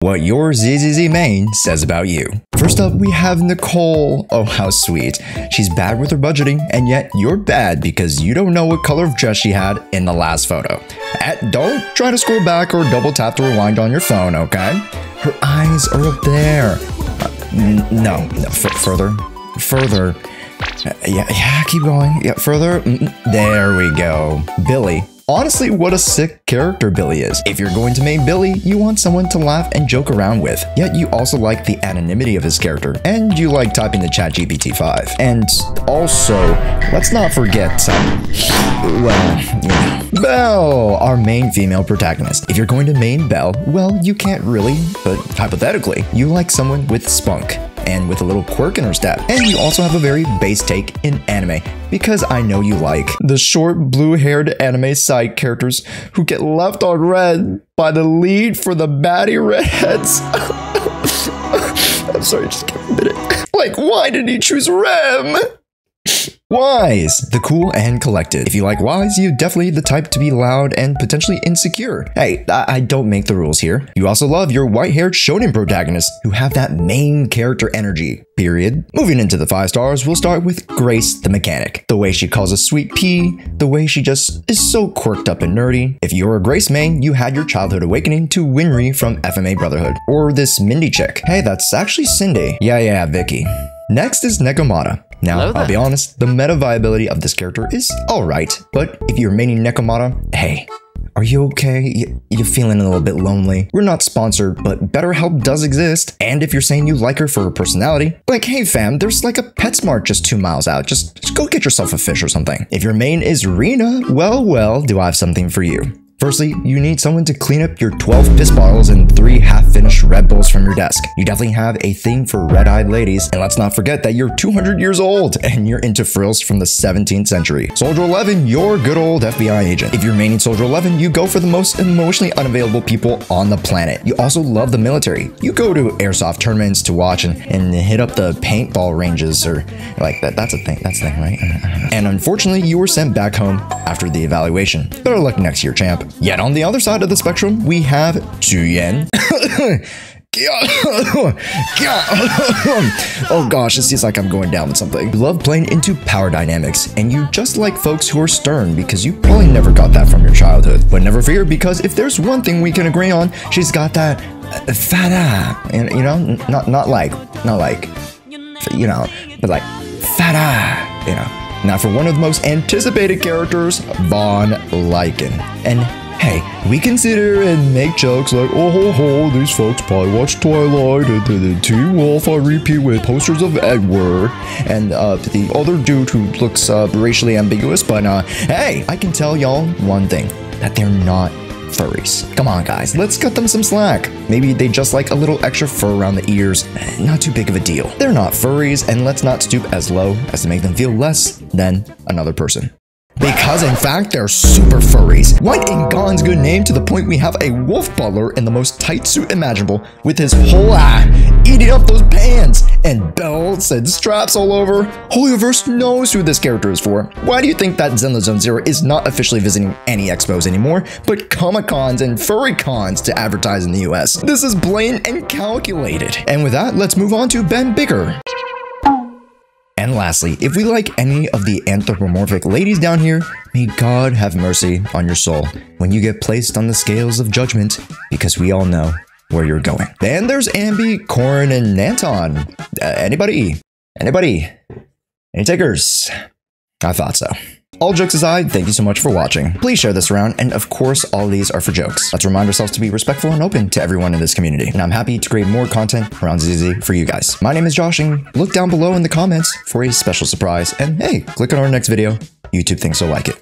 what your ZZZ main says about you. First up, we have Nicole. Oh, how sweet. She's bad with her budgeting, and yet you're bad because you don't know what color of dress she had in the last photo. Don't try to scroll back or double tap to rewind on your phone, okay? Her eyes are up there. No, further. Yeah, keep going. Yeah, further. There we go. Billy. Honestly, what a sick character Billy is. If you're going to main Billy, you want someone to laugh and joke around with. Yet you also like the anonymity of his character, and you like typing to ChatGPT-5. And also, let's not forget, Belle, our main female protagonist. If you're going to main Belle, well, you can't really, but hypothetically, you like someone with spunk and with a little quirk in her step. And you also have a very base take in anime, because I know you like the short blue-haired anime side characters who get left on red by the lead for the baddie redheads. I'm sorry, just give me a minute. Like, why did he choose Rem? Wise, the cool and collected. If you like Wise, you're definitely the type to be loud and potentially insecure. Hey, I don't make the rules here. You also love your white-haired shonen protagonists who have that main character energy, period. Moving into the 5 stars, we'll start with Grace the mechanic. The way she calls a sweet pea, the way she just is so quirked up and nerdy. If you're a Grace main, you had your childhood awakening to Winry from FMA Brotherhood. Or this Mindy chick. Hey, that's actually Cindy. Yeah, Vicky. Next is Nekomata. Now, I'll be honest, the meta viability of this character is alright, but if you're maining Nekomata, hey, are you okay? You're feeling a little bit lonely. We're not sponsored, but BetterHelp does exist. And if you're saying you like her for her personality, like, hey fam, there's like a PetSmart just 2 miles out. Just go get yourself a fish or something. If your main is Rena, well, do I have something for you. Firstly, you need someone to clean up your 12 piss bottles and 3 half-finished Red Bulls from your desk. You definitely have a thing for red-eyed ladies, and let's not forget that you're 200 years old and you're into frills from the 17th century. Soldier 11, you're a good old FBI agent. If you're maining Soldier 11, you go for the most emotionally unavailable people on the planet. You also love the military. You go to airsoft tournaments to watch and hit up the paintball ranges, or like that. That's a thing, right? And unfortunately, you were sent back home after the evaluation. Better luck next year, champ. Yet on the other side of the spectrum, we have Juyen. Oh gosh, it seems like I'm going down with something. You love playing into power dynamics, and you just like folks who are stern because you probably never got that from your childhood. But never fear, because if there's one thing we can agree on, she's got that fat, and you know, not like, you know, but like fat, you know. Now for one of the most anticipated characters, Von Lycan. And hey, we consider and make jokes like, oh, these folks probably watch Twilight, and the Teen Wolf I repeat with posters of Edward, and the other dude who looks racially ambiguous, but hey, I can tell y'all one thing, that they're not furries. Come on guys, let's cut them some slack. Maybe they just like a little extra fur around the ears. Not too big of a deal. They're not furries, and let's not stoop as low as to make them feel less than another person. Because in fact, they're super furries. What in God's good name, to the point we have a wolf butler in the most tight suit imaginable with his whole eating up those pants and belts and straps all over. Holyverse knows who this character is for. Why do you think that Zenless Zone Zero is not officially visiting any expos anymore, but Comic-Cons and furry cons to advertise in the US? This is blatant and calculated. And with that, let's move on to Ben Bigger. And lastly, if we like any of the anthropomorphic ladies down here, may God have mercy on your soul when you get placed on the scales of judgment, because we all know where you're going. Then there's Ambi, Corn, and Nanton. Anybody? Any takers? I thought so. All jokes aside, thank you so much for watching. Please share this around, and of course, all these are for jokes. Let's remind ourselves to be respectful and open to everyone in this community. And I'm happy to create more content around ZZZ for you guys. My name is Josh, and look down below in the comments for a special surprise. And hey, click on our next video. YouTube thinks you'll like it.